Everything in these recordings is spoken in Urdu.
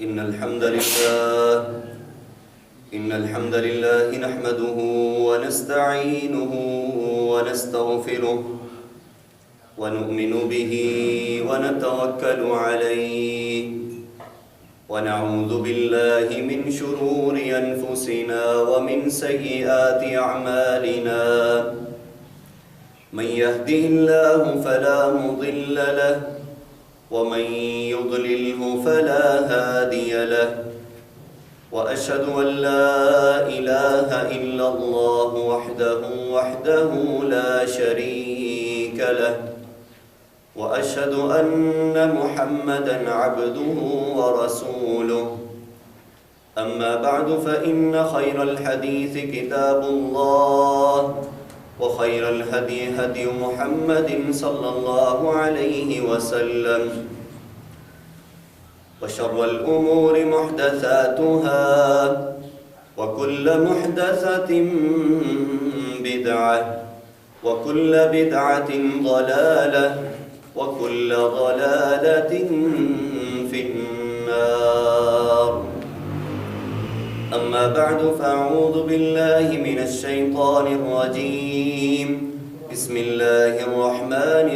إن الحمد لله نحمده ونستعينه ونستغفره ونؤمن به ونتوكل عليه ونعوذ بالله من شرور أنفسنا ومن سيئات أعمالنا من يهده الله فلا مضل له ومن يضلله فلا هادي له وأشهد أن لا إله إلا الله وحده لا شريك له وأشهد أن محمدًا عبده ورسوله أما بعد فإن خير الحديث كتاب الله وخير الهدي هدي محمد صلى الله عليه وسلم وشر الأمور محدثاتها وكل محدثة بدعة وكل بدعة ضلالة وكل ضلالة في النار أما بعد فأعوذ بالله من الشيطان الرجيم بسم الله الرحمن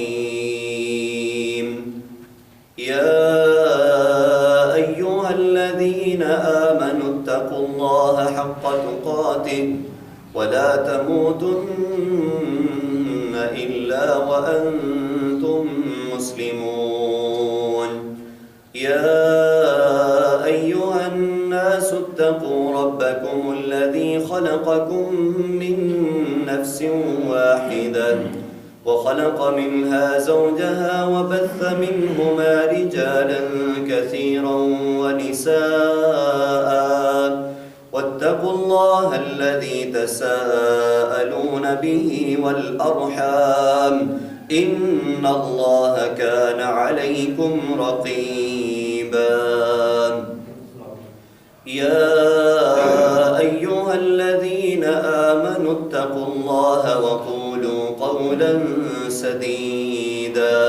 الرحيم يا أيها الذين آمنوا اتقوا الله حق تقاته ولا تموتن إلا وأنتم مسلمون يا أيها الناس اتقوا ربكم الذي خلقكم من نفس واحدة وخلق منها زوجها وبث منهما رجالا كثيرا ونساء واتقوا الله الذي تساءلون به والأرحام إن الله كان عليكم رقيبا يا أيها الذين آمنوا اتقوا الله وقولوا قولا سديدا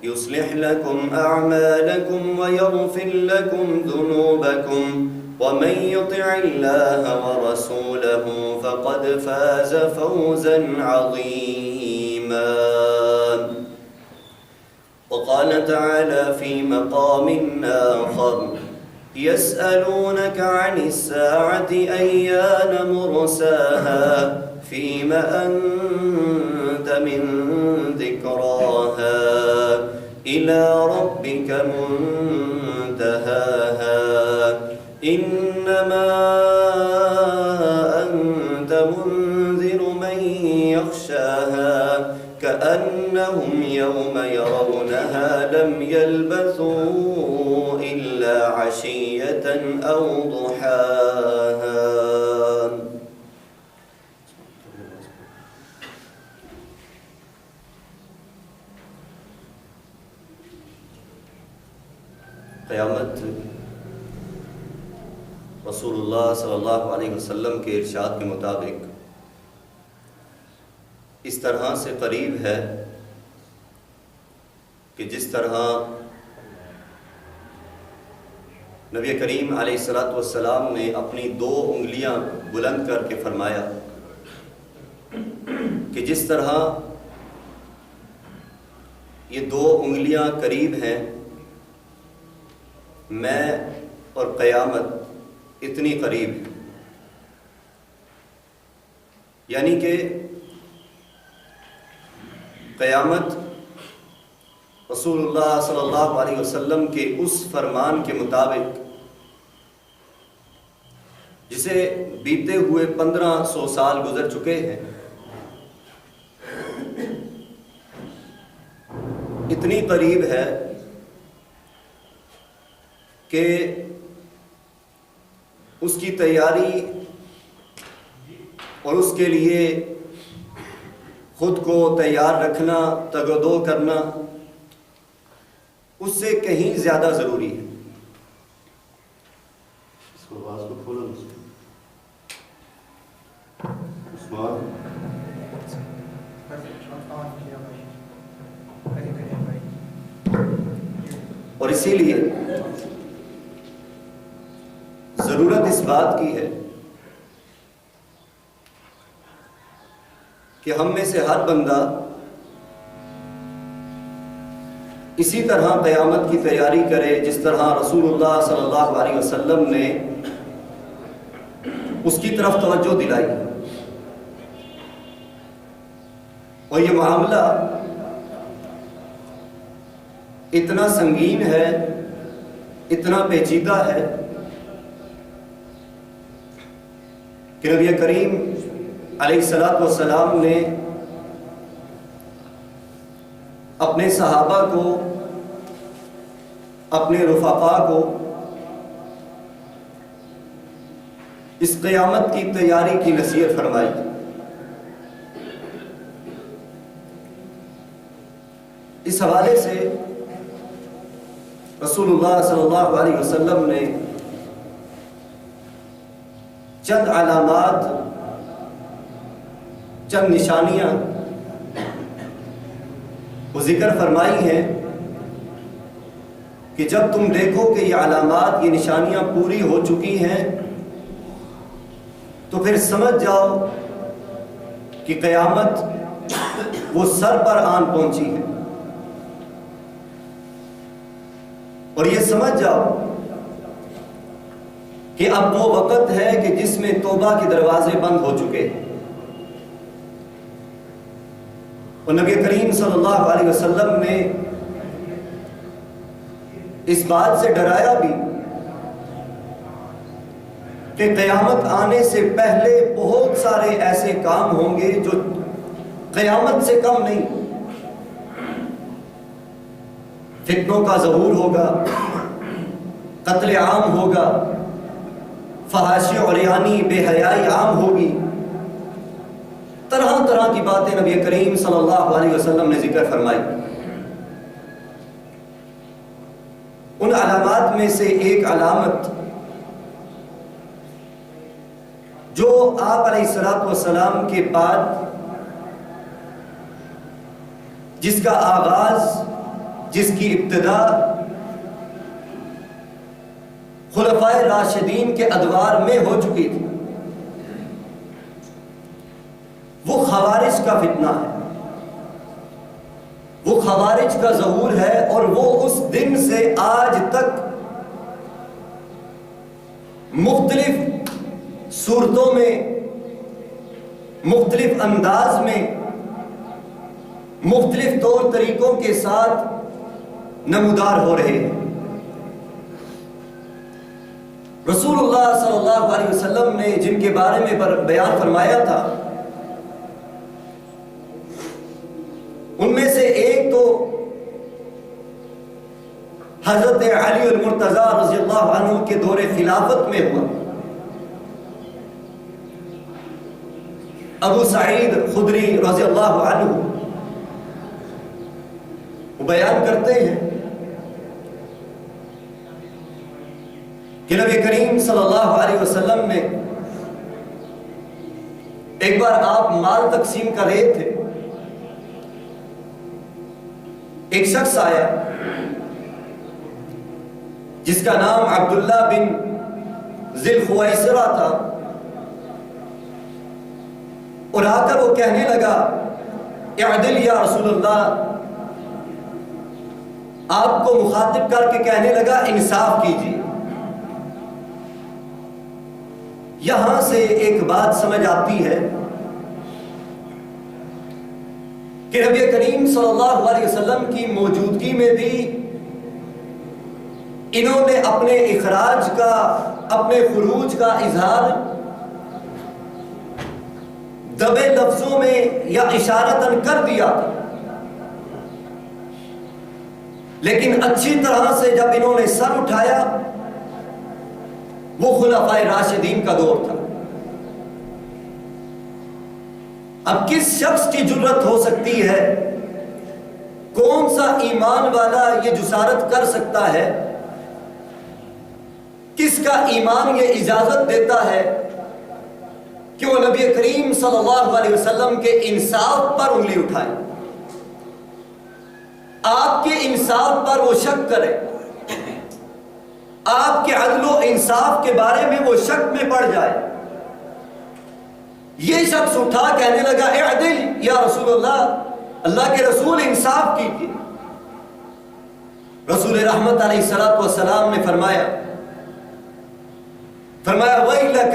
يصلح لكم أعمالكم ويغفر لكم ذنوبكم ومن يطع الله ورسوله فقد فاز فوزا عظيما وقال تعالى في مقام آخر يسألونك عن الساعة أيان مرساها فيما أنت من ذكراها إلى ربك منتهاها إنما أنت منذر من يخشاها كأنهم يوم يرونها لم يلبثوا إلا عشية أو ضحاها قیامت رسول اللہ صلی اللہ علیہ وسلم کے ارشاد کے مطابق اس طرح سے قریب ہے کہ جس طرح نبی کریم علیہ السلام نے اپنی 2 انگلیاں بلند کر کے فرمایا کہ جس طرح یہ 2 انگلیاں قریب ہیں میں اور قیامت اتنی قریب ہے، یعنی کہ قیامت رسول اللہ صلی اللہ علیہ وسلم کے اس فرمان کے مطابق جسے بیتے ہوئے 1500 سال گزر چکے ہیں، اتنی قریب ہے کہ اس کی تیاری اور اس کے لیے خود کو تیار رکھنا، تگ و دو کرنا اس سے کہیں زیادہ ضروری ہے۔ اس کو آواز کو کھولو عثمان اور اسی لیے ضرورت اس بات کی ہے کہ ہم میں سے ہر بندہ اسی طرح قیامت کی تیاری کرے جس طرح رسول اللہ صلی اللہ علیہ وسلم نے اس کی طرف توجہ دلائی. اور یہ معاملہ اتنا سنگین ہے، اتنا پیچیدہ ہے کہ نبی کریم علیہ الصلوۃ والسلام نے اپنے صحابہ کو، اپنے رفقاء کو اس قیامت کی تیاری کی نصیحت فرمائی. اس حوالے سے رسول اللہ صلی اللہ علیہ وسلم نے چند علامات، چند نشانیاں وہ ذکر فرمائی ہیں کہ جب تم دیکھو کہ یہ علامات، یہ نشانیاں پوری ہو چکی ہیں تو پھر سمجھ جاؤ کہ قیامت وہ سر پر آن پہنچی ہے، اور یہ سمجھ جاؤ کہ اب وہ وقت ہے کہ جس میں توبہ کے دروازے بند ہو چکے ہیں. اور نبی کریم صلی اللہ علیہ وسلم نے اس بات سے ڈرایا بھی کہ قیامت آنے سے پہلے بہت سارے ایسے کام ہوں گے جو قیامت سے کم نہیں. فتنوں کا ظہور ہوگا، قتل عام ہوگا، فحاشی عریانی، بے حیائی عام ہوگی، طرح طرح کی باتیں نبی کریم صلی اللہ علیہ وسلم نے ذکر فرمائی. ان علامات میں سے ایک علامت جو آپ علیہ الصلوۃ والسلام کے بعد جس کا آغاز، جس کی ابتدا خلفائے راشدین کے ادوار میں ہو چکی تھی، وہ خوارج کا فتنہ ہے، وہ خوارج کا ظہور ہے. اور وہ اس دن سے آج تک مختلف صورتوں میں، مختلف انداز میں، مختلف طور طریقوں کے ساتھ نمودار ہو رہے ہیں. رسول اللہ صلی اللہ علیہ وسلم نے جن کے بارے میں بیان فرمایا تھا، ان میں سے ایک تو حضرت علی المرتضیٰ رضی اللہ عنہ کے دور خلافت میں ہوا. ابو سعید خدری رضی اللہ عنہ وہ بیان کرتے ہیں کہ نبی کریم صلی اللہ علیہ وسلم نے ایک بار آپ مال تقسیم کر رہے تھے، ایک شخص آیا جس کا نام عبداللہ بن ذی الخویصرہ تھا، اور آ کر وہ کہنے لگا اعدل یا رسول اللہ، آپ کو مخاطب کر کے کہنے لگا انصاف کیجیے. یہاں سے ایک بات سمجھ آتی ہے کہ نبی کریم صلی اللہ علیہ وسلم کی موجودگی میں بھی انہوں نے اپنے اخراج کا، اپنے خروج کا اظہار دبے لفظوں میں یا اشارتاً کر دیا تھا، لیکن اچھی طرح سے جب انہوں نے سر اٹھایا وہ خلفائے راشدین کا دور تھا. اب کس شخص کی جرت ہو سکتی ہے، کون سا ایمان والا یہ جسارت کر سکتا ہے، کس کا ایمان یہ اجازت دیتا ہے کہ وہ نبی کریم صلی اللہ علیہ وسلم کے انصاف پر انگلی اٹھائے، آپ کے انصاف پر وہ شک کرے، آپ کے عدل و انصاف کے بارے میں وہ شک میں پڑ جائے. یہ شخص اٹھا کہنے لگا اعدل یا رسول اللہ, اللہ کے رسول انصاف کیجیے. رسول رحمت علیہ الصلوۃ والسلام نے فرمایا ویلک,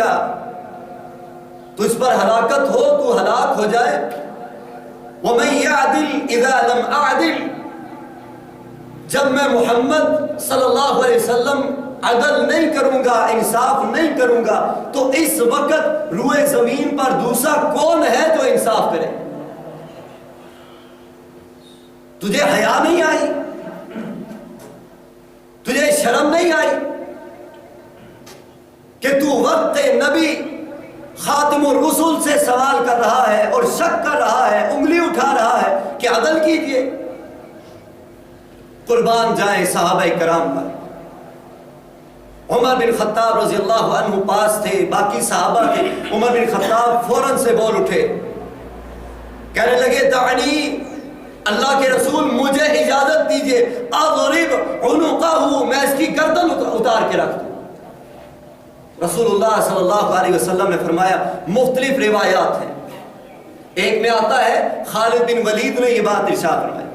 تجھ پر ہلاکت ہو, تو ہلاک ہو جائے. ومن یعدل اذا لم اعدل, جب میں محمد صلی اللہ علیہ وسلم عدل نہیں کروں گا, انصاف نہیں کروں گا, تو اس وقت روئے زمین پر دوسرا کون ہے جو انصاف کرے؟ تجھے حیا نہیں آئی؟ تجھے شرم نہیں آئی کہ تو وقت نبی خاتم الرسل سے سوال کر رہا ہے اور شک کر رہا ہے, انگلی اٹھا رہا ہے کہ عدل کیجئے؟ قربان جائیں صحابہ کرام پر. عمر بن خطاب رضی اللہ عنہ پاس تھے, باقی صحابہ تھے. عمر بن خطاب فوراً سے بول اٹھے, کہنے لگے دعنی, اللہ کے رسول مجھے اجازت دیجئے, اضرب عنقہ, میں اس کی گردن اتار کے رکھ دوں. رسول اللہ صلی اللہ علیہ وسلم نے فرمایا, مختلف روایات ہیں, ایک میں آتا ہے خالد بن ولید نے یہ بات ارشاد فرمائی,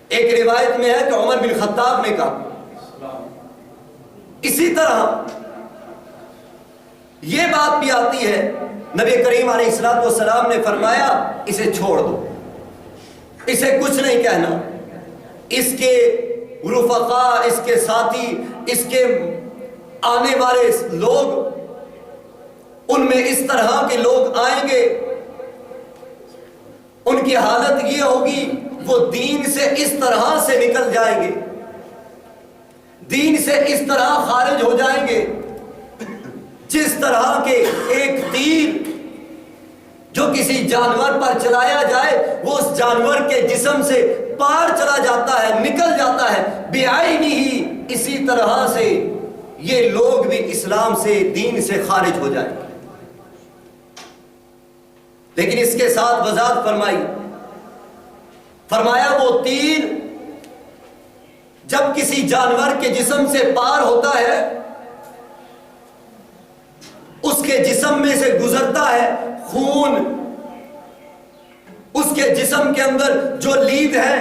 ایک روایت میں ہے کہ عمر بن خطاب نے کہا. اسی طرح یہ بات بھی آتی ہے, نبی کریم علیہ الصلوۃ والسلام نے فرمایا اسے چھوڑ دو, اسے کچھ نہیں کہنا. اس کے رفقا, اس کے ساتھی, اس کے آنے والے لوگ, ان میں اس طرح کے لوگ آئیں گے, ان کی حالت یہ ہوگی وہ دین سے اس طرح سے نکل جائیں گے, دین سے اس طرح خارج ہو جائیں گے جس طرح کے ایک تیر جو کسی جانور پر چلایا جائے وہ اس جانور کے جسم سے پار چلا جاتا ہے, نکل جاتا ہے. بعینہ, اسی طرح سے یہ لوگ بھی اسلام سے, دین سے خارج ہو جائیں گے. لیکن اس کے ساتھ وضاحت فرمایا وہ تیر جب کسی جانور کے جسم سے پار ہوتا ہے, اس کے جسم میں سے گزرتا ہے خون, اس کے جسم کے اندر جو لید ہے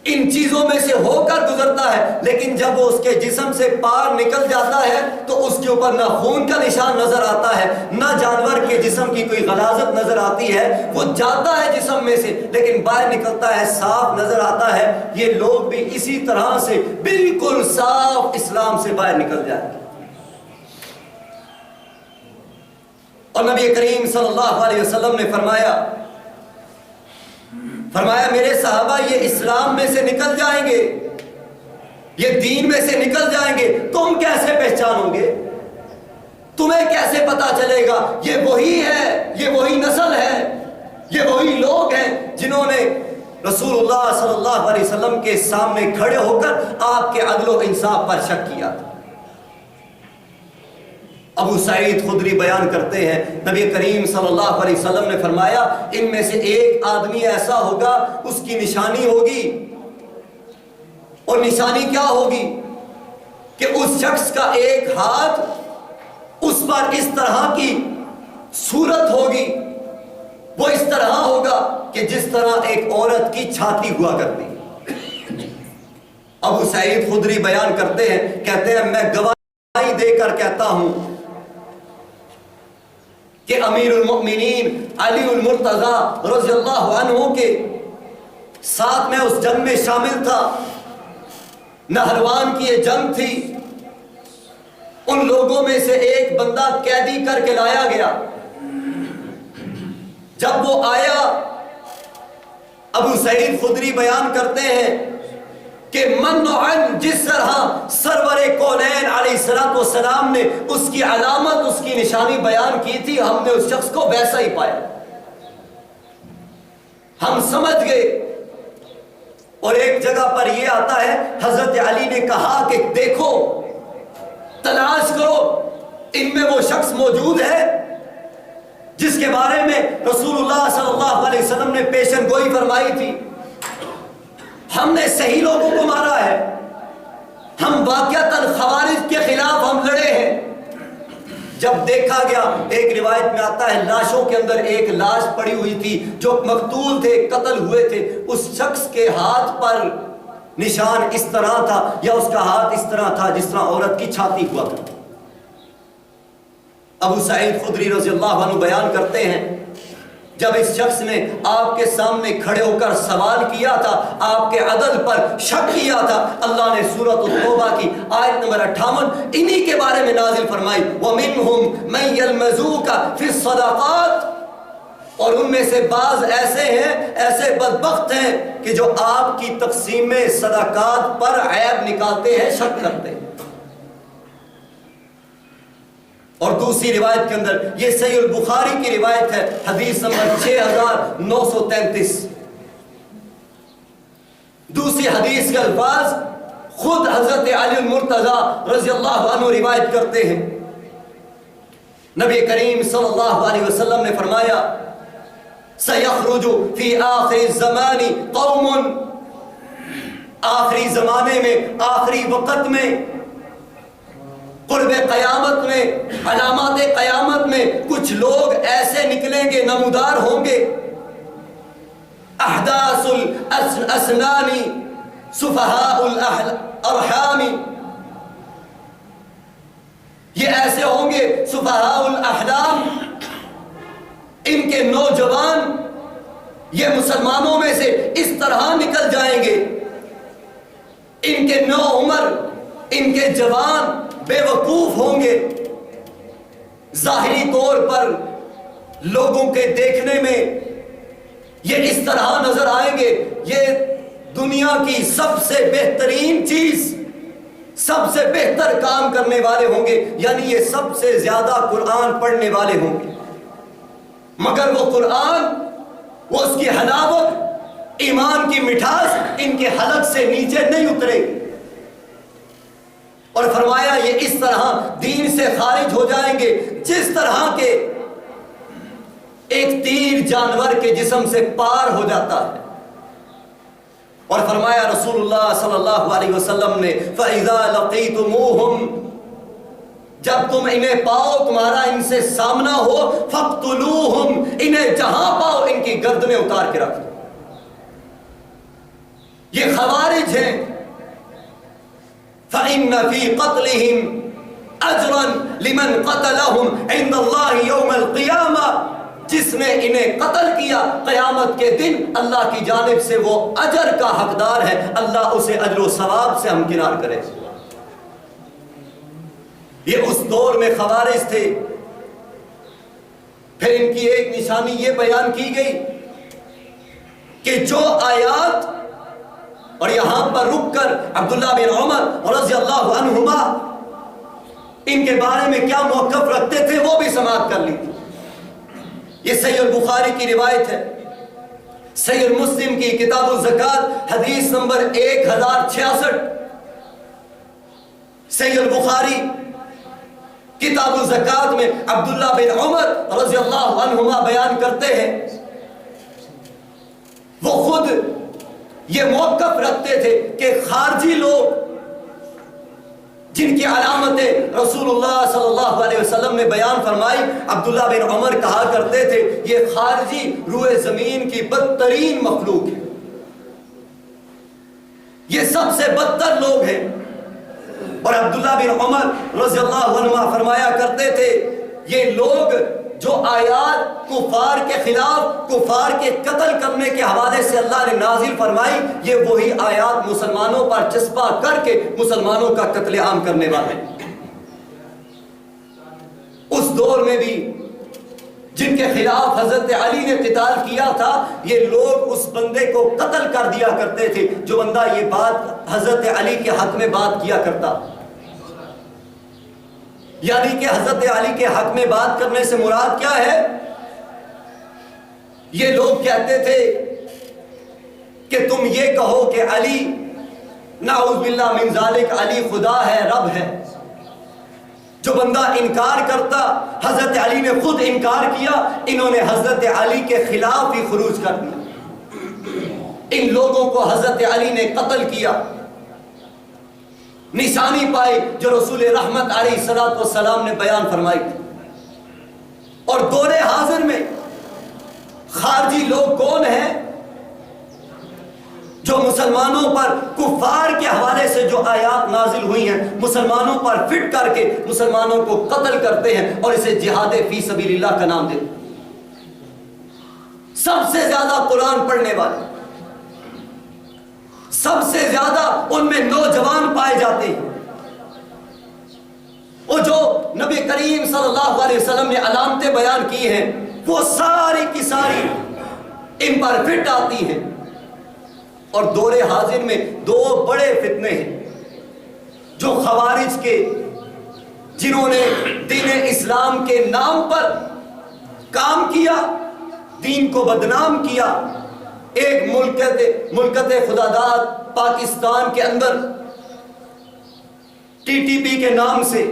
ان چیزوں میں سے ہو کر گزرتا ہے, لیکن جب وہ اس کے جسم سے پار نکل جاتا ہے تو اس کے اوپر نہ خون کا نشان نظر آتا ہے, نہ جانور کے جسم کی کوئی غلاظت نظر آتی ہے. وہ جاتا ہے جسم میں سے لیکن باہر نکلتا ہے صاف نظر آتا ہے. یہ لوگ بھی اسی طرح سے بالکل صاف اسلام سے باہر نکل جائیں گے. اور نبی کریم صلی اللہ علیہ وسلم نے فرمایا میرے صحابہ یہ اسلام میں سے نکل جائیں گے, یہ دین میں سے نکل جائیں گے, تم کیسے پہچانو گے؟ تمہیں کیسے پتا چلے گا یہ وہی ہے, یہ وہی نسل ہے, یہ وہی لوگ ہیں جنہوں نے رسول اللہ صلی اللہ علیہ وسلم کے سامنے کھڑے ہو کر آپ کے عدل و انصاف پر شک کیا تھا. ابو سعید خدری بیان کرتے ہیں نبی کریم صلی اللہ علیہ وسلم نے فرمایا ان میں سے ایک آدمی ایسا ہوگا, اس کی نشانی ہوگی, اور نشانی کیا ہوگی کہ اس شخص کا ایک ہاتھ اس پر اس طرح کی صورت ہوگی, وہ اس طرح ہوگا کہ جس طرح ایک عورت کی چھاتی ہوا کرتی. ابو سعید خدری بیان کرتے ہیں, کہتے ہیں میں گواہی دے کر کہتا ہوں کہ امیر المؤمنین علی المرتضی رضی اللہ عنہ کے ساتھ میں اس جنگ میں شامل تھا. نہروان کی یہ جنگ تھی, ان لوگوں میں سے ایک بندہ قیدی کر کے لایا گیا. جب وہ آیا, ابو سعید خدری بیان کرتے ہیں کہ منعن, جس طرح سرور کونین علیہ الصلوۃ والسلام نے اس کی علامت, اس کی نشانی بیان کی تھی, ہم نے اس شخص کو ویسا ہی پایا. ہم سمجھ گئے. اور ایک جگہ پر یہ آتا ہے حضرت علی نے کہا کہ دیکھو, تلاش کرو, ان میں وہ شخص موجود ہے جس کے بارے میں رسول اللہ صلی اللہ علیہ وسلم نے پیشن گوئی فرمائی تھی. ہم نے صحیح لوگوں کو مارا ہے, جب دیکھا گیا، ایک روایت میں آتا ہے لاشوں کے اندر ایک لاش پڑی ہوئی تھی جو مقتول تھے، قتل ہوئے تھے، اس شخص کے ہاتھ پر نشان اس طرح تھا یا اس کا ہاتھ اس طرح تھا جس طرح عورت کی چھاتی ہوا تھا۔ ابو سعید خدری رضی اللہ عنہ بیان کرتے ہیں جب اس شخص نے آپ کے سامنے کھڑے ہو کر سوال کیا تھا، آپ کے عدل پر شک کیا تھا، اللہ نے سورۃ التوبہ کی آیت نمبر 58 انہی کے بارے میں نازل فرمائی، وَمِنْهُمْ مَنْ يَلْمَزُوكَ فِي الصَّدَقَاتِ، اور ان میں سے بعض ایسے ہیں، ایسے بدبخت ہیں کہ جو آپ کی تقسیم صدقات پر عیب نکالتے ہیں، شک کرتے ہیں۔ اور دوسری روایت کے اندر، یہ صحیح البخاری کی روایت ہے، حدیث نمبر 6933، دوسری حدیث کے الفاظ خود حضرت علی المرتضی رضی اللہ عنہ روایت کرتے ہیں، نبی کریم صلی اللہ علیہ وسلم نے فرمایا سَيَخْرُجُ فِي آخِرِ الزَّمَانِ قَوْمٌ، آخری زمانے میں، آخری وقت میں، قرب قیامت میں، علامات قیامت میں کچھ لوگ ایسے نکلیں گے، نمودار ہوں گے، احداث الاسنان سفہاء الارحام، یہ ایسے ہوں گے سفہاء الاحلام، ان کے نوجوان یہ مسلمانوں میں سے اس طرح نکل جائیں گے، ان کے نو عمر، ان کے جوان بے وقوف ہوں گے، ظاہری طور پر لوگوں کے دیکھنے میں یہ اس طرح نظر آئیں گے، یہ دنیا کی سب سے بہترین چیز، سب سے بہتر کام کرنے والے ہوں گے، یعنی یہ سب سے زیادہ قرآن پڑھنے والے ہوں گے، مگر وہ قرآن، وہ اس کی حلاوت، ایمان کی مٹھاس ان کے حلق سے نیچے نہیں اترے گی، اور فرمایا یہ اس طرح دین سے خارج ہو جائیں گے جس طرح کے ایک تیر جانور کے جسم سے پار ہو جاتا ہے، اور فرمایا رسول اللہ صلی اللہ علیہ وسلم نے فَإِذَا لَقِيتُمُوهُمْ، جب تم انہیں پاؤ، تمہارا ان سے سامنا ہو، فَاقْتُلُوهُمْ، انہیں جہاں پاؤ ان کی گردنیں اتار کے رکھ دو۔ یہ خوارج ہیں، فَإِنَّ فِي قَتْلِهِمْ أَجْرًا لِمَنْ قَتَلَهُمْ عِنْدَ اللَّهِ يَوْمَ الْقِيَامَةِ، جس نے انہیں قتل کیا قیامت کے دن اللہ کی جانب سے وہ اجر کا حقدار ہے، اللہ اسے اجر و ثواب سے ہمکنار کرے۔ یہ اس دور میں خوارج تھے۔ پھر ان کی ایک نشانی یہ بیان کی گئی کہ جو آیات، اور یہاں پر رک کر عبداللہ بن عمر رضی اللہ عنہما ان کے بارے میں کیا موقف رکھتے تھے وہ بھی سماعت کر لی تھی۔ یہ صحیح البخاری کی روایت ہے، صحیح مسلم کی کتاب الزکوٰۃ حدیث نمبر 1066، صحیح البخاری کتاب الزکوٰۃ میں عبداللہ بن عمر رضی اللہ عنہما بیان کرتے ہیں، وہ خود یہ موقف رکھتے تھے کہ خارجی لوگ جن کی علامتیں رسول اللہ صلی اللہ علیہ وسلم نے بیان فرمائی، عبداللہ بن عمر کہا کرتے تھے یہ خارجی روئے زمین کی بدترین مخلوق ہے، یہ سب سے بدتر لوگ ہیں۔ اور عبداللہ بن عمر رضی اللہ عنہ فرمایا کرتے تھے یہ لوگ جو آیات کفار کے خلاف، کفار کے قتل کرنے کے حوالے سے اللہ نے نازل فرمائی، یہ وہی آیات مسلمانوں پر چسپاں کر کے مسلمانوں کا قتل عام کرنے والے ہیں۔ اس دور میں بھی جن کے خلاف حضرت علی نے قتال کیا تھا، یہ لوگ اس بندے کو قتل کر دیا کرتے تھے جو بندہ یہ بات حضرت علی کے حق میں بات کیا کرتا، یعنی کہ حضرت علی کے حق میں بات کرنے سے مراد کیا ہے؟ یہ لوگ کہتے تھے کہ تم یہ کہو کہ علی، نعوذ باللہ من ذالک، علی خدا ہے، رب ہے۔ جو بندہ انکار کرتا، حضرت علی نے خود انکار کیا، انہوں نے حضرت علی کے خلاف ہی خروج کر دیا، ان لوگوں کو حضرت علی نے قتل کیا۔ نشانی پائی جو رسول رحمت علیہ السلام نے بیان فرمائی تھی، اور دور حاضر میں خارجی لوگ کون ہیں جو مسلمانوں پر کفار کے حوالے سے جو آیات نازل ہوئی ہیں مسلمانوں پر فٹ کر کے مسلمانوں کو قتل کرتے ہیں اور اسے جہاد فی سبیل اللہ کا نام دیتے ہیں. سب سے زیادہ قرآن پڑھنے والے، سب سے زیادہ ان میں نوجوان پائے جاتے ہیں، اور جو نبی کریم صلی اللہ علیہ وسلم نے علامتیں بیان کی ہیں وہ ساری کی ساری ان پر فٹ آتی ہیں. اور دور حاضر میں دو بڑے فتنے ہیں جو خوارج کے، جنہوں نے دین اسلام کے نام پر کام کیا، دین کو بدنام کیا. ایک ملکت خداداد پاکستان کے اندر ٹی ٹی پی کے نام سے،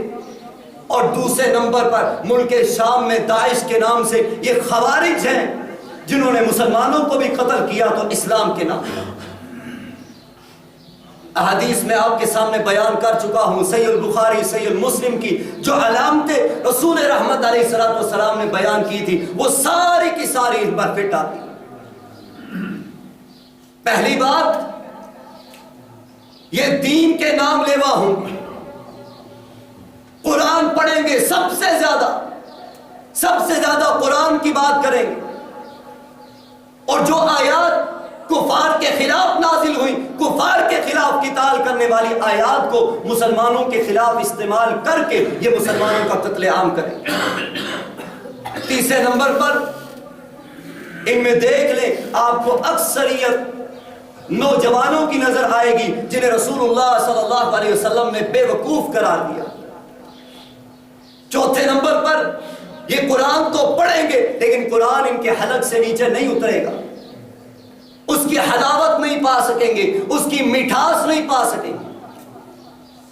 اور دوسرے نمبر پر ملک شام میں داعش کے نام سے یہ خوارج ہیں جنہوں نے مسلمانوں کو بھی قتل کیا تو اسلام کے نام. احادیث میں آپ کے سامنے بیان کر چکا ہوں، صحیح البخاری صحیح مسلم کی جو علامتیں رسول رحمت علیہ السلام نے بیان کی تھی وہ ساری کی ساری ان پر فٹ آتی. پہلی بات، یہ دین کے نام لیوا ہوں گے، قرآن پڑھیں گے، سب سے زیادہ قرآن کی بات کریں گے، اور جو آیات کفار کے خلاف نازل ہوئی، کفار کے خلاف قتال کرنے والی آیات کو مسلمانوں کے خلاف استعمال کر کے یہ مسلمانوں کا قتل عام کریں. تیسرے نمبر پر ان میں دیکھ لیں آپ کو اکثریت نوجوانوں کی نظر آئے گی جنہیں رسول اللہ صلی اللہ علیہ وسلم نے بے وقوف قرار دیا. چوتھے نمبر پر یہ قرآن تو پڑھیں گے لیکن قرآن ان کے حلق سے نیچے نہیں اترے گا، اس کی حلاوت نہیں پا سکیں گے، اس کی مٹھاس نہیں پا سکیں گے.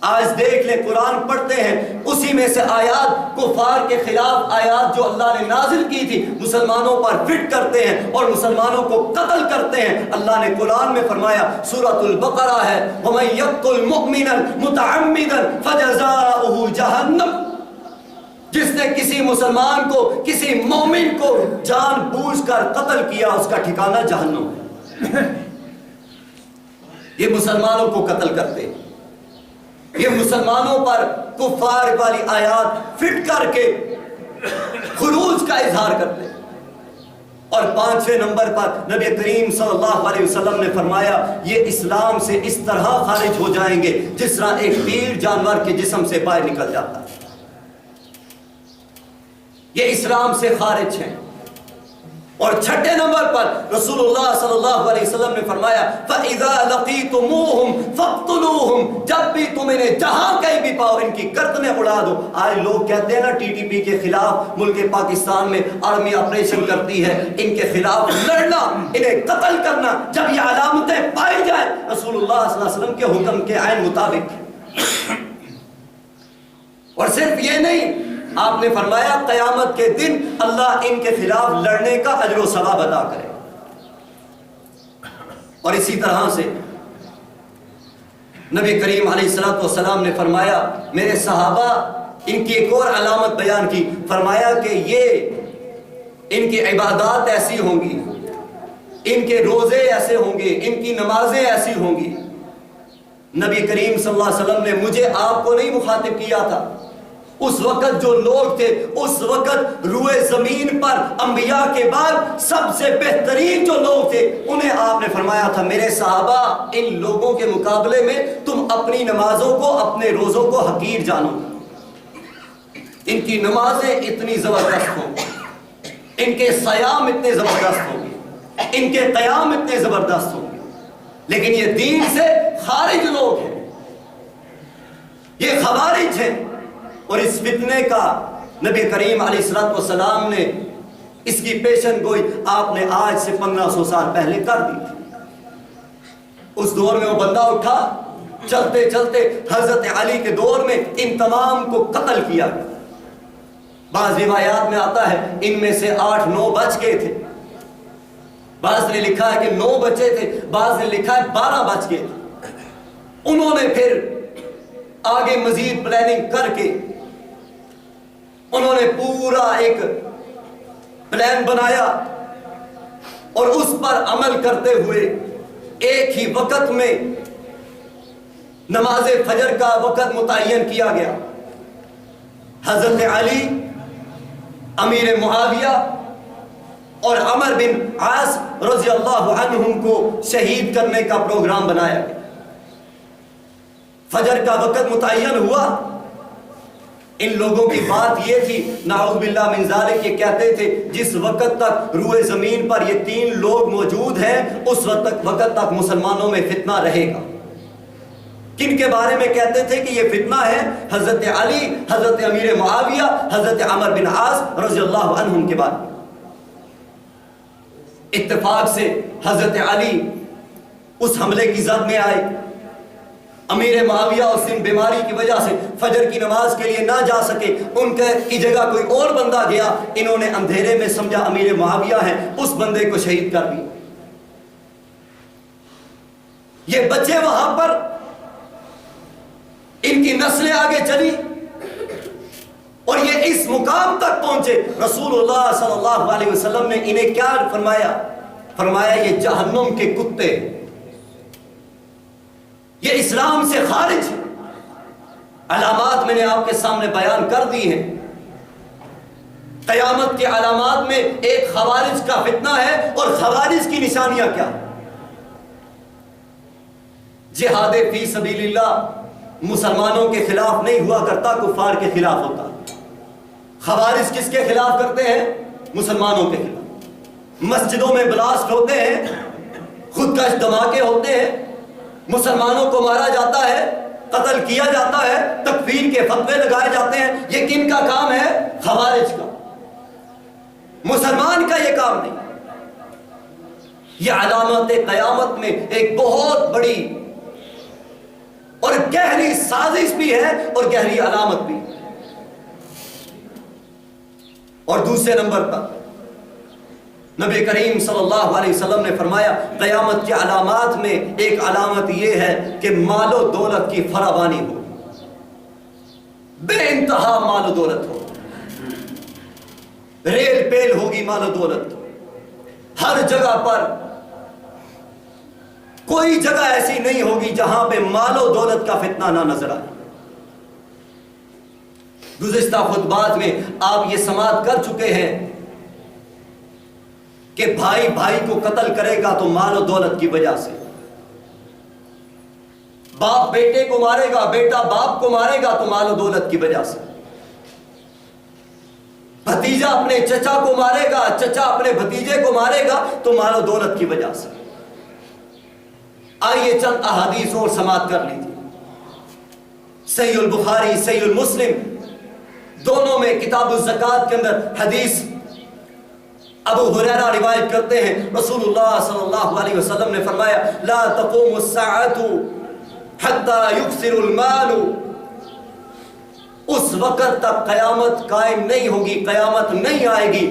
آج دیکھ لیں قرآن پڑھتے ہیں، اسی میں سے آیات کفار کے خلاف آیات جو اللہ نے نازل کی تھی مسلمانوں پر فٹ کرتے ہیں اور مسلمانوں کو قتل کرتے ہیں. اللہ نے قرآن میں فرمایا، سورۃ البقرہ ہے، وَمَن يَقْتُلْ مُؤْمِنًا مُتَعَمِّدًا فَجَزَاؤُهُ جَهَنَّمُ، جس نے کسی مسلمان کو، کسی مومن کو جان بوجھ کر قتل کیا اس کا ٹھکانہ جہنم ہے. یہ مسلمانوں کو قتل کرتے ہیں، یہ مسلمانوں پر کفار والی آیات فٹ کر کے خروج کا اظہار کرتے ہیں. اور پانچویں نمبر پر نبی کریم صلی اللہ علیہ وسلم نے فرمایا یہ اسلام سے اس طرح خارج ہو جائیں گے جس طرح ایک تیر جانور کے جسم سے باہر نکل جاتا ہے. یہ اسلام سے خارج ہیں. اور چھٹے نمبر پر رسول اللہ صلی اللہ علیہ وسلم نے فرمایا فَإِذَا لَقِيتُمُوهُمْ فَاقْتُلُوهُمْ، جب بھی تم انہیں جہاں کہیں بھی پاؤ ان کی گردنیں اڑا دو. آج لوگ کہتے ہیں نا ٹی ٹی پی کے خلاف ملک پاکستان میں آرمی آپریشن کرتی ہے، ان کے خلاف لڑنا، انہیں قتل کرنا، جب یہ علامتیں پائی جائیں رسول اللہ صلی اللہ علیہ وسلم کے حکم کے عین مطابق. اور صرف یہ نہیں، آپ نے فرمایا قیامت کے دن اللہ ان کے خلاف لڑنے کا اجر و ثواب عطا کرے. اور اسی طرح سے نبی کریم علیہ السلام نے فرمایا، میرے صحابہ ان کی ایک اور علامت بیان کی، فرمایا کہ یہ ان کی عبادات ایسی ہوں گی، ان کے روزے ایسے ہوں گے، ان کی نمازیں ایسی ہوں گی. نبی کریم صلی اللہ علیہ وسلم نے مجھے آپ کو نہیں مخاطب کیا تھا، اس وقت جو لوگ تھے، اس وقت روئے زمین پر انبیاء کے بعد سب سے بہترین جو لوگ تھے انہیں آپ نے فرمایا تھا میرے صحابہ ان لوگوں کے مقابلے میں تم اپنی نمازوں کو، اپنے روزوں کو حقیر جانو. ان کی نمازیں اتنی زبردست ہوں گی، ان کے صیام اتنے زبردست ہوں گے، ان کے قیام اتنے زبردست ہوں گے، لیکن یہ دین سے خارج لوگ ہیں، یہ خوارج ہیں. اور اس فتنے کا نبی کریم علیہ السلام نے اس کی پیشن گوئی آپ نے آج سے 1500 سال پہلے کر دی تھی. اس دور میں وہ بندہ اٹھا، چلتے چلتے حضرت علی کے دور میں ان تمام کو قتل کیا. بعض روایات میں آتا ہے ان میں سے 8-9 بچ گئے تھے، بعض نے لکھا ہے کہ 9 بچے تھے، بعض نے لکھا ہے 12 بچ گئے تھے. انہوں نے پھر آگے مزید پلاننگ کر کے انہوں نے پورا ایک پلان بنایا اور اس پر عمل کرتے ہوئے ایک ہی وقت میں نماز فجر کا وقت متعین کیا گیا. حضرت علی، امیر معاویہ اور عمر بن عاص رضی اللہ عنہم کو شہید کرنے کا پروگرام بنایا گیا. فجر کا وقت متعین ہوا. ان لوگوں کی بات یہ تھی، نعوذ باللہ من ذالک، یہ کہتے تھے جس وقت تک روئے زمین پر یہ 3 لوگ موجود ہیں اس وقت تک مسلمانوں میں فتنہ رہے گا. کن کے بارے میں کہتے تھے کہ یہ فتنہ ہے؟ حضرت علی، حضرت امیر معاویہ، حضرت عمر بن عاص رضی اللہ عنہم کے بارے میں. اتفاق سے حضرت علی اس حملے کی زد میں آئے. امیر معاویہ اس دن بیماری کی وجہ سے فجر کی نماز کے لیے نہ جا سکے، ان کی جگہ کوئی اور بندہ گیا. انہوں نے اندھیرے میں سمجھا امیر معاویہ ہیں، اس بندے کو شہید کر دیا. یہ بچے وہاں پر، ان کی نسلیں آگے چلی اور یہ اس مقام تک پہنچے. رسول اللہ صلی اللہ علیہ وسلم نے انہیں کیا فرمایا؟ فرمایا یہ جہنم کے کتے، یہ اسلام سے خارج. علامات میں نے آپ کے سامنے بیان کر دی ہیں. قیامت کے علامات میں ایک خوارج کا فتنہ ہے، اور خوارج کی نشانیاں کیا؟ جہاد فی سبیل اللہ مسلمانوں کے خلاف نہیں ہوا کرتا، کفار کے خلاف ہوتا. خوارج کس کے خلاف کرتے ہیں؟ مسلمانوں کے خلاف. مسجدوں میں بلاسٹ ہوتے ہیں، خودکش دھماکے ہوتے ہیں، مسلمانوں کو مارا جاتا ہے، قتل کیا جاتا ہے، تکفیر کے فتوے لگائے جاتے ہیں. یہ کن کا کام ہے؟ خوارج کا. مسلمان کا یہ کام نہیں. یہ علامات قیامت میں ایک بہت بڑی اور گہری سازش بھی ہے اور گہری علامت بھی. اور دوسرے نمبر پر نبی کریم صلی اللہ علیہ وسلم نے فرمایا قیامت کی علامات میں ایک علامت یہ ہے کہ مال و دولت کی فراوانی ہو، بے انتہا مال و دولت ہو، ریل پیل ہوگی مال و دولت. ہر جگہ پر کوئی جگہ ایسی نہیں ہوگی جہاں پہ مال و دولت کا فتنہ نہ نظر آئے. گزشتہ خطبات میں آپ یہ سماعت کر چکے ہیں کہ بھائی بھائی کو قتل کرے گا تو مال و دولت کی وجہ سے، باپ بیٹے کو مارے گا، بیٹا باپ کو مارے گا تو مال و دولت کی وجہ سے، بھتیجا اپنے چچا کو مارے گا، چچا اپنے بھتیجے کو مارے گا تو مال و دولت کی وجہ سے. آئیے چند احادیث اور سماعت کر لیجیے. صحیح البخاری، صحیح المسلم، دونوں میں کتاب الزکوٰۃ کے اندر حدیث ابو ہریرہ روایت کرتے ہیں، رسول اللہ صلی اللہ علیہ وسلم نے فرمایا لا تقوم الساعة حتى يكثر المال. اس وقت تک قیامت قائم نہیں ہوگی، قیامت نہیں آئے گی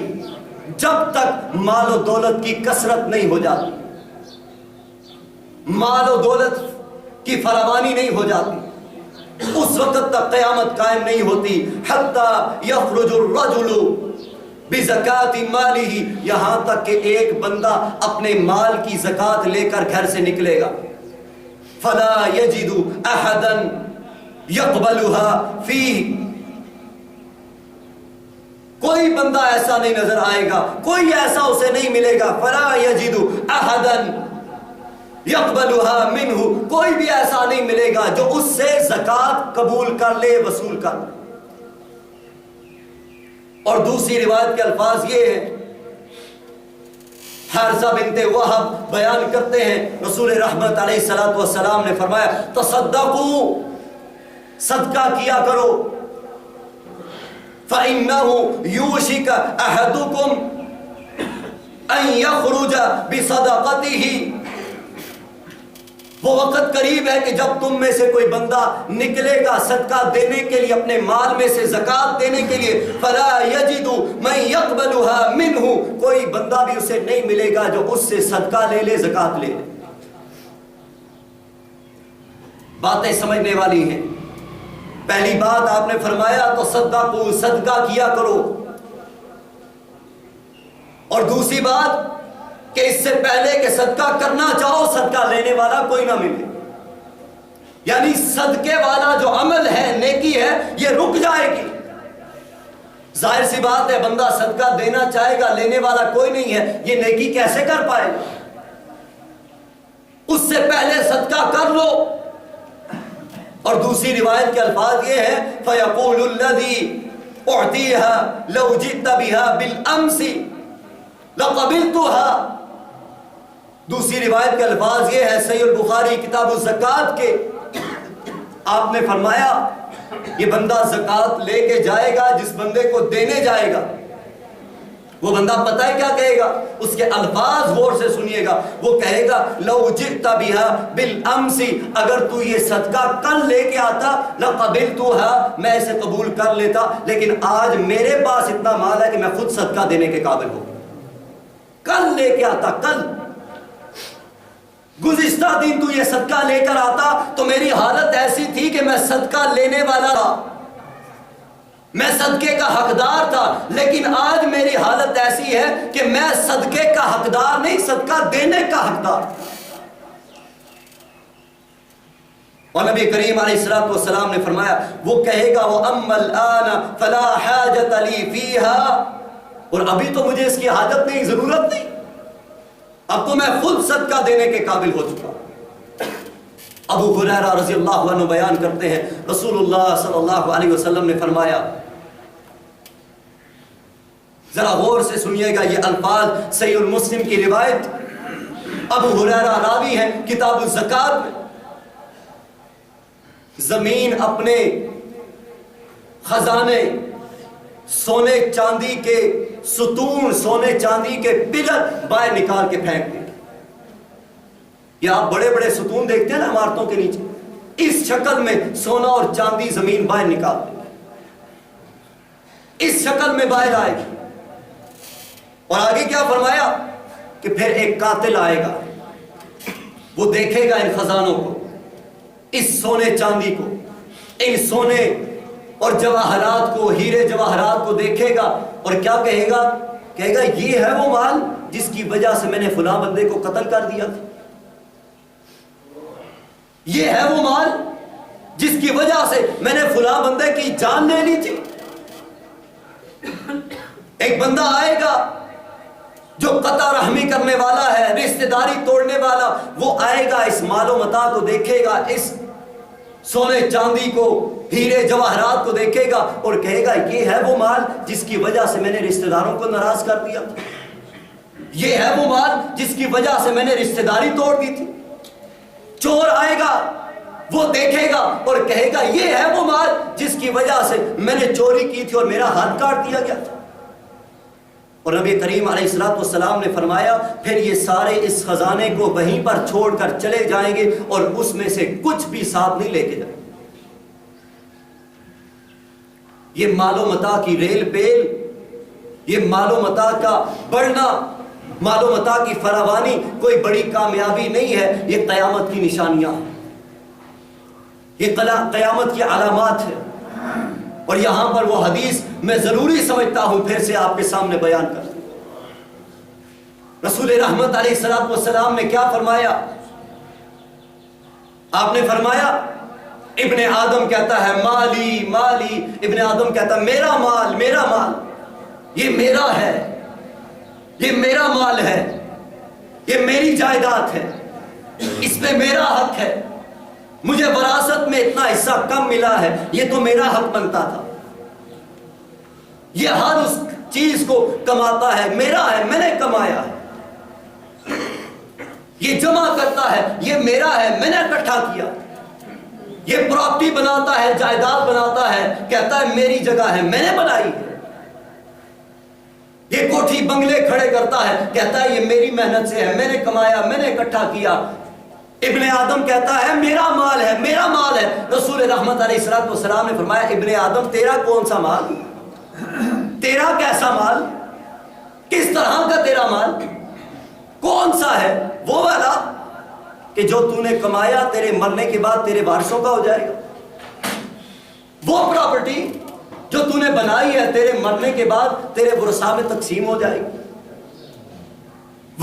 جب تک مال و دولت کی کثرت نہیں ہو جاتی، مال و دولت کی فراوانی نہیں ہو جاتی. اس وقت تک قیامت قائم نہیں ہوتی. حتی یخرج الرجل بزکات مالہ، یہاں تک کہ ایک بندہ اپنے مال کی زکات لے کر گھر سے نکلے گا. فلا یجد احدا یقبلها فیہ، کوئی بندہ ایسا نہیں نظر آئے گا، کوئی ایسا اسے نہیں ملے گا. فلا یجد احدا یقبلها منہ، کوئی بھی ایسا نہیں ملے گا جو اس سے زکات قبول کر لے، وصول کر لے. اور دوسری روایت کے الفاظ یہ ہیں، حارثہ بنت وہب بیان کرتے ہیں رسول رحمت علیہ الصلوۃ والسلام نے فرمایا تصدقوا، صدقہ کیا کرو. فإنه يوشك أحدكم أن يخرج بصدقته، وہ وقت قریب ہے کہ جب تم میں سے کوئی بندہ نکلے گا صدقہ دینے کے لیے، اپنے مال میں سے زکات دینے کے لیے. فلا یجد من یقبلها منہ، کوئی بندہ بھی اسے نہیں ملے گا جو اس سے صدقہ لے لے، زکات لے لے. باتیں سمجھنے والی ہیں. پہلی بات آپ نے فرمایا تو صدقہ کیا کرو. اور دوسری بات کہ اس سے پہلے کہ صدقہ کرنا چاہو صدقہ لینے والا کوئی نہ ملے، یعنی صدقے والا جو عمل ہے، نیکی ہے، یہ رک جائے گی۔ ظاہر سی بات ہے، بندہ صدقہ دینا چاہے گا، لینے والا کوئی نہیں ہے، یہ نیکی کیسے کر پائے گا؟ اس سے پہلے صدقہ کر لو۔ اور دوسری روایت کے الفاظ یہ ہے فَيَقُولُ الَّذِي أُعْطِيهَا لَوْ جِئْتَ بِهَا بِالْأَمْسِ لَقَبِلْتُهَا۔ دوسری روایت کے الفاظ یہ ہے صحیح البخاری کتاب الزکوٰۃ کے، آپ نے فرمایا یہ بندہ زکوٰۃ لے کے جائے گا، جس بندے کو دینے جائے گا وہ بندہ پتہ ہے کیا کہے گا؟ اس کے الفاظ غور سے سنیے گا، وہ کہے گا لو جئت بها بالامس، اگر تو یہ صدقہ کل لے کے آتا لقبلتها، میں اسے قبول کر لیتا، لیکن آج میرے پاس اتنا مال ہے کہ میں خود صدقہ دینے کے قابل ہوں۔ کل لے کے آتا، کل گزشتہ دن تو یہ صدقہ لے کر آتا تو میری حالت ایسی تھی کہ میں صدقہ لینے والا تھا، میں صدقے کا حقدار تھا، لیکن آج میری حالت ایسی ہے کہ میں صدقے کا حقدار نہیں، صدقہ دینے کا حقدار۔ اور نبی کریم علیہ السلام نے فرمایا، وہ کہے گا وَأَمَّا الْآنَ فَلَا حَاجَةَ لِي فِيهَا، اور ابھی تو مجھے اس کی حاجت نہیں، ضرورت نہیں، اب تو میں خود صدقہ دینے کے قابل ہو چکا۔ ابو ہریرہ رضی اللہ عنہ بیان کرتے ہیں رسول اللہ صلی اللہ علیہ وسلم نے فرمایا، ذرا غور سے سنیے گا یہ الفاظ صحیح المسلم کی روایت، ابو ہریرہ راوی ہیں کتاب الزکوٰۃ میں، زمین اپنے خزانے، سونے چاندی کے ستون، سونے چاندی کے پلر باہر نکال کے پھینک دیں۔ یہ آپ بڑے بڑے ستون دیکھتے ہیں نا عمارتوں کے نیچے، اس شکل میں سونا اور چاندی زمین باہر نکال دیں، اس شکل میں باہر آئے گی۔ اور آگے کیا فرمایا کہ پھر ایک قاتل آئے گا، وہ دیکھے گا ان خزانوں کو، اس سونے چاندی کو، ان سونے اور جواہرات کو، ہیرے جواہرات کو دیکھے گا، اور کیا کہے گا؟ کہے گا یہ ہے وہ مال جس کی وجہ سے میں نے فلاں بندے کو قتل کر دیا تھا، یہ ہے وہ مال جس کی وجہ سے میں نے فلاں بندے کی جان لے لی تھی۔ ایک بندہ آئے گا جو قطع رحمی کرنے والا ہے، رشتہ داری توڑنے والا، وہ آئے گا، اس مال و متاع کو دیکھے گا، اس سونے چاندی کو، ہیرے جواہرات کو دیکھے گا اور کہے گا یہ ہے وہ مال جس کی وجہ سے میں نے رشتہ داروں کو ناراض کر دیا تھا، یہ ہے وہ مال جس کی وجہ سے میں نے رشتہ داری توڑ دی تھی۔ چور آئے گا، وہ دیکھے گا اور کہے گا یہ ہے وہ مال جس کی وجہ سے میں نے چوری کی تھی اور میرا ہاتھ کاٹ دیا گیا تھا۔ اور نبی کریم علیہ السلام نے فرمایا پھر یہ سارے اس خزانے کو وہیں پر چھوڑ کر چلے جائیں گے اور اس میں سے کچھ بھی ساتھ نہیں لے کے جائیں۔ یہ مال و متاع کی ریل پیل، یہ مال و متاع کا بڑھنا، مال و متاع کی فراوانی کوئی بڑی کامیابی نہیں ہے، یہ قیامت کی نشانیاں ہیں، یہ قیامت کی علامات ہیں۔ اور یہاں پر وہ حدیث میں ضروری سمجھتا ہوں پھر سے آپ کے سامنے بیان کر دوں۔ رسول رحمت علیہ السلام نے کیا فرمایا؟ آپ نے فرمایا ابن آدم کہتا ہے مالی مالی، ابن آدم کہتا ہے میرا مال میرا مال، یہ میرا ہے، یہ میرا مال ہے، یہ میری جائیداد ہے، اس پہ میرا حق ہے، مجھے وراثت میں اتنا حصہ کم ملا ہے، یہ تو میرا حق بنتا تھا، یہ ہر اس چیز کو کماتا ہے، میرا ہے، میں نے کمایا ہے، یہ جمع کرتا ہے، یہ میرا ہے، میں نے اکٹھا کیا، یہ پراپرٹی بناتا ہے، جائیداد بناتا ہے، کہتا ہے میری جگہ ہے، میں نے بنائی ہے، یہ کوٹھی بنگلے کھڑے کرتا ہے، کہتا ہے یہ میری محنت سے ہے، میں نے کمایا، میں نے اکٹھا کیا۔ ابن آدم کہتا ہے میرا مال ہے میرا مال ہے۔ رسول رحمت علیہ السلام نے فرمایا ابن آدم تیرا کون سا مال، تیرا کیسا مال، کس طرح کا تیرا مال، کون سا ہے؟ وہ والا کہ جو تو نے کمایا تیرے مرنے کے بعد تیرے وارثوں کا ہو جائے گا، وہ پراپرٹی جو تو نے بنائی ہے تیرے مرنے کے بعد تیرے ورثاء میں تقسیم ہو جائے گی،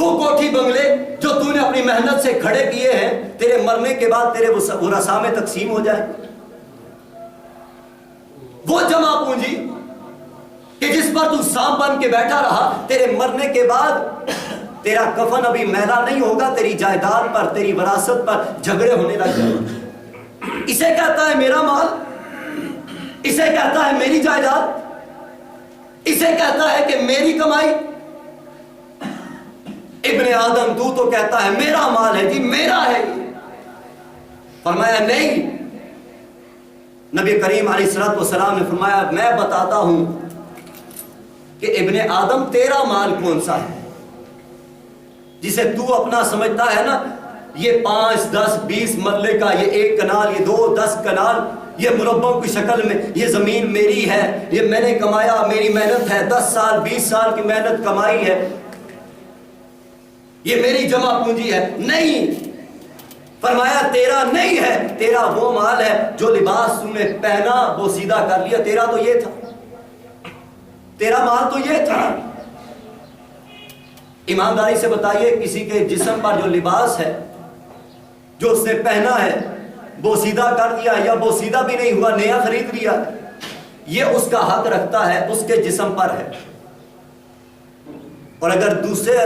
وہ کوٹھی بنگلے جو تو نے اپنی محنت سے کھڑے کیے ہیں تیرے مرنے کے بعد تیرے ورثاء میں تقسیم ہو جائے. وہ جمع پونجی کہ جس پر تو سانپ بن کے بیٹھا رہا, تیرے مرنے کے بعد تیرا کفن ابھی میلا نہیں ہوگا, تیری جائیداد پر, تیری وراثت پر جھگڑے ہونے لگ جائیں. اسے کہتا ہے میرا مال, اسے کہتا ہے میری جائیداد, اسے کہتا ہے کہ میری کمائی. ابن آدم تو کہتا ہے میرا مال ہے جی, میرا ہے. فرمایا نہیں. نبی کریم علیہ الصلوۃ والسلام نے فرمایا میں بتاتا ہوں کہ ابن آدم تیرا مال کون سا ہے جسے تو اپنا سمجھتا ہے نا, یہ 5 10 20 مرلے کا, یہ 1 کنال, یہ 2 10 کنال, یہ مربع کی شکل میں یہ زمین میری ہے, یہ میں نے کمایا, میری محنت ہے, 10 سال 20 سال کی محنت کمائی ہے, یہ میری جمع پونجی ہے. نہیں. فرمایا تیرا نہیں ہے, تیرا وہ مال ہے جو لباس تم نے پہنا وہ سیدھا کر لیا, تیرا تو یہ تھا, تیرا مال تو یہ تھا. ایمانداری سے بتائیے کسی کے جسم پر جو لباس ہے جو اس نے پہنا ہے وہ سیدھا کر دیا یا وہ سیدھا بھی نہیں ہوا, نیا خرید لیا, یہ اس کا حق رکھتا ہے, اس کے جسم پر ہے. اور اگر دوسرے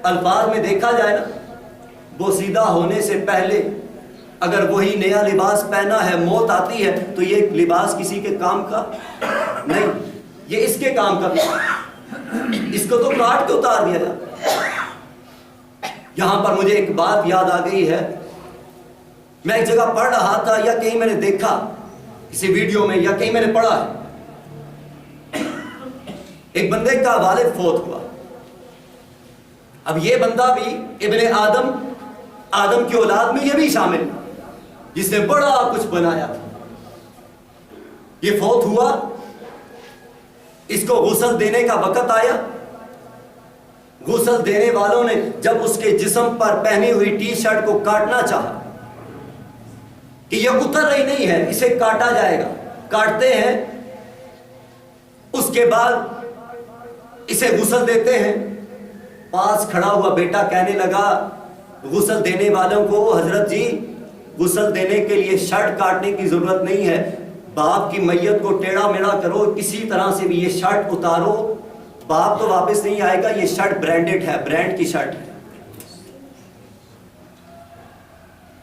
الفاظ میں دیکھا جائے نا, وہ سیدھا ہونے سے پہلے اگر وہی نیا لباس پہنا ہے, موت آتی ہے تو یہ لباس کسی کے کام کا نہیں, یہ اس کے کام کا, اس کو تو کاٹ کے اتار دیا جاتا. یہاں پر مجھے ایک بات یاد آ گئی ہے. میں ایک جگہ پڑھ رہا تھا یا کہیں میں نے دیکھا کسی ویڈیو میں یا کہیں میں نے پڑھا ہے, ایک بندے کا والد فوت ہوا. اب یہ بندہ بھی ابن آدم, آدم کی اولاد میں یہ بھی شامل جس نے بڑا کچھ بنایا تھا. یہ فوت ہوا, اس کو غسل دینے کا وقت آیا. غسل دینے والوں نے جب اس کے جسم پر پہنی ہوئی ٹی شرٹ کو کاٹنا چاہا کہ یہ اتر رہی نہیں ہے, اسے کاٹا جائے گا, کاٹتے ہیں. اس کے بعد اسے غسل دیتے ہیں. پاس کھڑا ہوا بیٹا کہنے لگا غسل دینے والوں کو, حضرت جی غسل دینے کے لیے شرٹ کاٹنے کی ضرورت نہیں ہے, باپ کی میت کو ٹیڑھا میڑھا کرو, کسی طرح سے بھی یہ شرٹ اتارو, باپ تو واپس نہیں آئے گا, یہ شرٹ برانڈڈ ہے, برانڈ کی شرٹ ہے.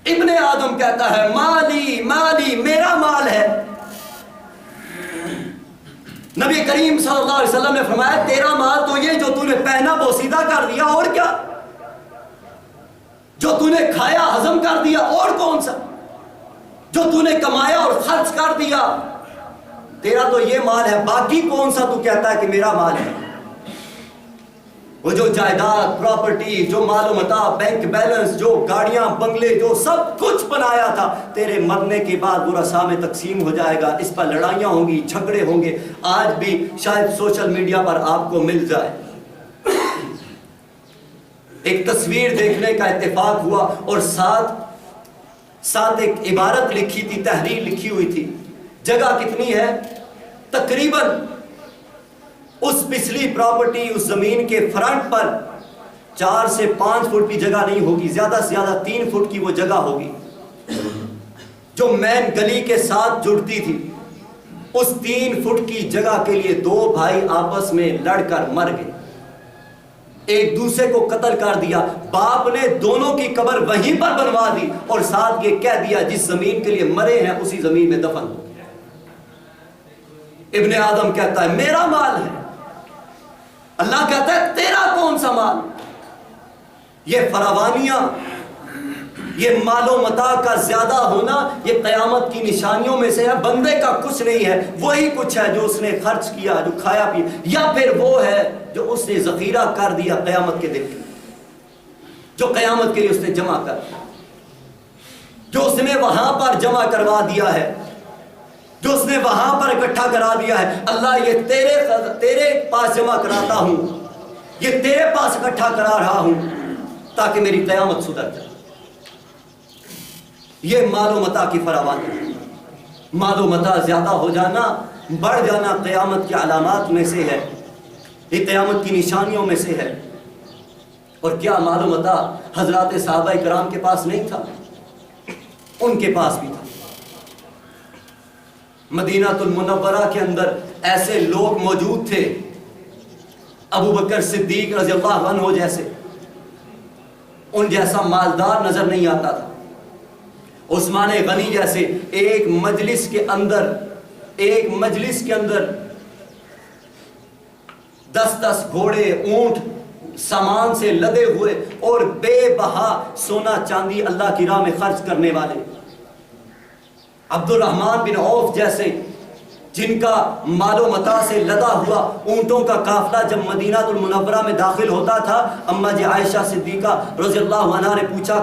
ابن آدم کہتا ہے مالی مالی, میرا مال ہے. نبی کریم صلی اللہ علیہ وسلم نے فرمایا تیرا مال تو یہ جو تو نے پہنا وہ سیدھا کر دیا, اور کیا, جو تو نے کھایا ہضم کر دیا, اور کون سا, جو تو نے کمایا اور خرچ کر دیا, تیرا تو یہ مال ہے, باقی کون سا تو کہتا ہے کہ میرا مال ہے. وہ جو جائیداد, پراپرٹی, جو مال و متاع, بینک بیلنس, جو گاڑیاں, بنگلے, جو سب کچھ بنایا تھا, تیرے مرنے کے بعد ورثاء میں تقسیم ہو جائے گا. اس پر لڑائیاں ہوں گی, جھگڑے ہوں گے. آج بھی شاید سوشل میڈیا پر آپ کو مل جائے ایک تصویر دیکھنے کا اتفاق ہوا, اور ساتھ ایک عبارت لکھی تھی, تحریر لکھی ہوئی تھی. جگہ کتنی ہے, تقریباً اس پچھلی پراپرٹی, اس زمین کے فرنٹ پر 4 سے 5 فٹ کی جگہ نہیں ہوگی, زیادہ سے زیادہ 3 فٹ کی وہ جگہ ہوگی جو مین گلی کے ساتھ جڑتی تھی. اس 3 فٹ کی جگہ کے لیے 2 بھائی آپس میں لڑ کر مر گئے, ایک دوسرے کو قتل کر دیا. باپ نے دونوں کی قبر وہیں پر بنوا دی اور ساتھ یہ کہہ دیا جس زمین کے لیے مرے ہیں اسی زمین میں دفن ہو. ابن آدم کہتا ہے میرا مال ہے, اللہ کہتا ہے تیرا کون سا مال. یہ فراوانیاں, یہ مال و متاع کا زیادہ ہونا یہ قیامت کی نشانیوں میں سے ہے. بندے کا کچھ نہیں ہے, وہی کچھ ہے جو اس نے خرچ کیا, جو کھایا پیا, یا پھر وہ ہے جو اس نے ذخیرہ کر دیا قیامت کے دن, جو قیامت کے لیے اس نے جمع کر دیا, جو اس نے وہاں پر جمع کروا دیا ہے, جو اس نے وہاں پر اکٹھا کرا دیا ہے. اللہ یہ تیرے پاس جمع کراتا ہوں, یہ تیرے پاس اکٹھا کرا رہا ہوں تاکہ میری قیامت سدھر جائے. یہ مال و متاع کی فراوانی, مال و متاع زیادہ ہو جانا, بڑھ جانا قیامت کی علامات میں سے ہے, یہ قیامت کی نشانیوں میں سے ہے. اور کیا معلوم ہوتا حضرات صحابہ کرام کے پاس نہیں تھا؟ ان کے پاس بھی تھا۔ مدینہ المنورہ کے اندر ایسے لوگ موجود تھے، ابو بکر صدیق رضی اللہ عنہ جیسے، ان جیسا مالدار نظر نہیں آتا تھا۔ عثمان غنی جیسے ایک مجلس کے اندر 10 گھوڑے اونٹ سامان سے لدے ہوئے اور بے بہا سونا چاندی اللہ کی راہ میں خرچ کرنے والے، عبد الرحمن بن عوف جیسے، جن کا مال و متاع سے لدا ہوا اونٹوں کا قافلہ جب مدینہ المنورہ میں داخل ہوتا تھا، اما جی عائشہ صدیقہ رضی اللہ عنہا نے پوچھا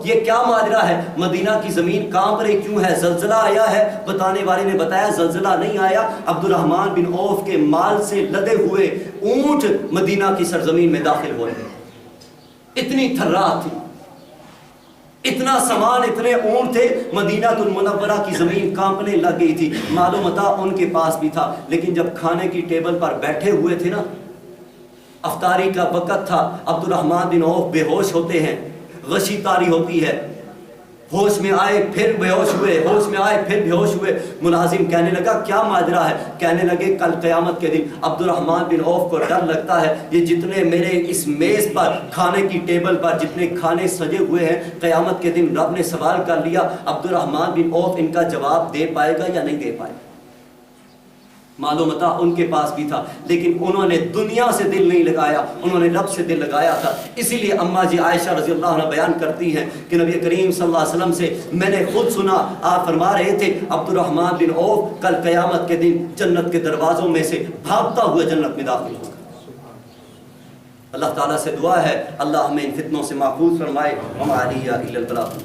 یہ کیا ماجرا ہے، مدینہ کی زمین کانپ رہی کیوں ہے، زلزلہ آیا ہے؟ بتانے والے نے بتایا زلزلہ نہیں آیا، عبد الرحمن بن عوف کے مال سے لدے ہوئے اونٹ مدینہ کی سرزمین میں داخل ہو رہے، اتنی تھرات تھی، اتنا سامان، اتنے اونٹ تھے، مدینہ المنورہ کی زمین کانپنے لگ گئی تھی۔ معلومات ان کے پاس بھی تھا، لیکن جب کھانے کی ٹیبل پر بیٹھے ہوئے تھے نا، افطاری کا وقت تھا، عبد الرحمن بن عوف بے ہوش ہوتے ہیں، غشی طاری ہوتی ہے، ہوش میں آئے پھر بے ہوش ہوئے، ہوش میں آئے پھر بے ہوش ہوئے۔ ملازم کہنے لگا کیا ماجرا ہے؟ کہنے لگے کل قیامت کے دن عبد الرحمن بن عوف کو ڈر لگتا ہے، یہ جتنے میرے اس میز پر، کھانے کی ٹیبل پر جتنے کھانے سجے ہوئے ہیں، قیامت کے دن رب نے سوال کر لیا عبد الرحمن بن عوف ان کا جواب دے پائے گا یا نہیں دے پائے گا؟ معلومات ان کے پاس بھی تھا، لیکن انہوں نے دنیا سے دل نہیں لگایا، انہوں نے رب سے دل لگایا تھا۔ اسی لیے اما جی عائشہ رضی اللہ عنہ بیان کرتی ہیں کہ نبی کریم صلی اللہ علیہ وسلم سے میں نے خود سنا، آپ فرما رہے تھے عبد الرحمن بن عوف کل قیامت کے دن جنت کے دروازوں میں سے بھاگتا ہوا جنت میں داخل ہوگا۔ اللہ تعالیٰ سے دعا ہے اللہ ہمیں ان فتنوں سے محفوظ فرمائے۔ وما علیہ الا البلاغ۔